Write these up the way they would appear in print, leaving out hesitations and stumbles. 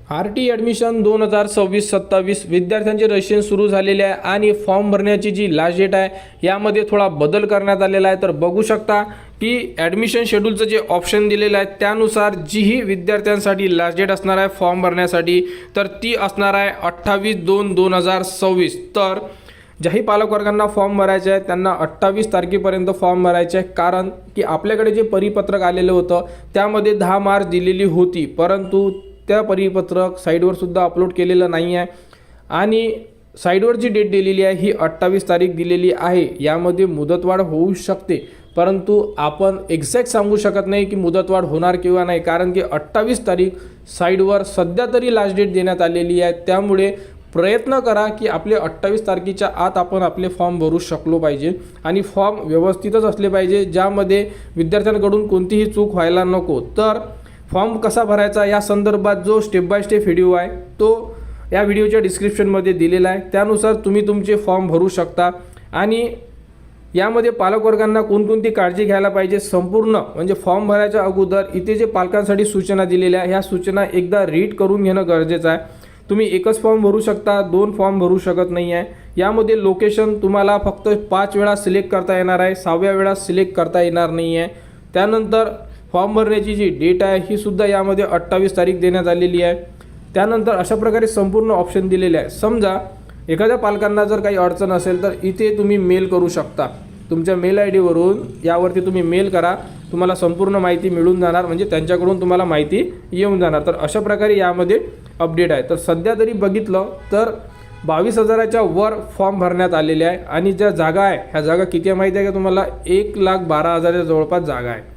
RT admission 2026-27 विद्यार्थ्यांचे registration सुरू झालेले आहे आणि फॉर्म भरण्याची जी लास्ट डेट आहे यामध्ये थोडा बदल करण्यात आलेला आहे। तर बघू शकता की ॲडमिशन शेड्यूलचं जे ऑप्शन दिलेलं आहे त्यानुसार जीही विद्यार्थ्यांसाठी लास्ट डेट असणार आहे फॉर्म भरण्यासाठी तर ती असणार आहे 28/2/2026। तर ज्याही पालकवर्गांना फॉर्म भरायचे आहे त्यांना 28 तारखेपर्यंत फॉर्म भरायचे आहे, कारण की आपल्याकडे जे परिपत्रक आलेलं होतं त्यामध्ये 10 मार्च दिलेली होती, परंतु त्या परिपत्रक साईडवर सुद्धा अपलोड केलेलं नाही आहे आणि साईडवर जी डेट दिलेली आहे ही 28 तारीख दिलेली आहे। यामध्ये मुदतवाढ होऊ शकते, परंतु आपण एक्झॅक्ट सांगू शकत नाही की मुदतवाढ होणार किंवा नाही, कारण की 28 तारीख साईडवर सध्या तरी लास्ट डेट देण्यात आलेली आहे। त्यामुळे प्रयत्न करा की आपले 28 तारखेच्या आत आपण आपले फॉर्म भरू शकलो पाहिजे आणि फॉर्म व्यवस्थितच असले पाहिजे, ज्यामध्ये विद्यार्थ्यांकडून कोणतीही चूक व्हायला नको। तर फॉर्म कसा भरायचा या संदर्भात जो स्टेप बाय स्टेप व्हिडिओ आहे तो या व्हिडिओच्या डिस्क्रिप्शनमध्ये दिलेला आहे, त्यानुसार तुम्ही तुमचे फॉर्म भरू शकता। आणि यामध्ये पालकवर्गांना कोणकोणती काळजी घ्यायला पाहिजे संपूर्ण म्हणजे फॉर्म भरायच्या अगोदर इथे जे पालकांसाठी सूचना दिलेल्या आहे ह्या सूचना एकदा रीड करून घेणं गरजेचं आहे। तुम्ही एकच फॉर्म भरू शकता, 2 फॉर्म भरू शकत नाही आहे। यामध्ये लोकेशन तुम्हाला फक्त 5 वेळा सिलेक्ट करता येणार आहे, 6व्या वेळा सिलेक्ट करता येणार नाही आहे। त्यानंतर फॉर्म भरण्याची जी डेट आहे ही सुद्धा यामध्ये 28 तारीख देण्यात आलेली आहे। त्यानंतर अशा प्रकारे संपूर्ण ऑप्शन दिलेले आहे। समजा एखाद्या पालकांना जर काही अडचण असेल तर इथे तुम्ही मेल करू शकता, तुमच्या मेल ID वरून यावरती तुम्ही मेल करा, तुम्हाला संपूर्ण माहिती मिळून जाणार, म्हणजे त्यांच्याकडून तुम्हाला माहिती येऊन जाणार। तर अशा प्रकारे यामध्ये अपडेट आहे। तर सध्या तरी बघितलं तर 22,000च्या वर फॉर्म भरण्यात आलेले आहे आणि ज्या जागा आहे ह्या जागा किती आहे माहिती आहे का तुम्हाला? 1,12,000च्या जवळपास जागा आहे।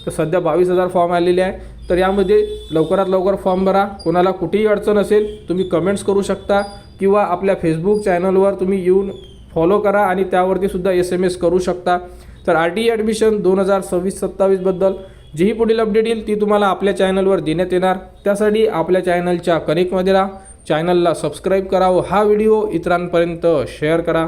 तर सध्या 22,000 फॉर्म आलेले आहे। तर यामध्ये लवकरात लवकर फॉर्म भरा। कोणाला कुठेही अडचण असेल तुम्ही कमेंट्स करू शकता किंवा आपल्या फेसबुक चॅनलवर तुम्ही येऊन फॉलो करा आणि त्यावरती सुद्धा SMS करू शकता। तर RT ॲडमिशन 2026-27 बद्दल जीही पुढील अपडेट येईल ती तुम्हाला आपल्या चॅनलवर देण्यात येणार। त्यासाठी आपल्या चॅनलच्या कनेक्टमध्ये राहा, चॅनलला सबस्क्राईब करा व हा व्हिडिओ इतरांपर्यंत शेअर करा।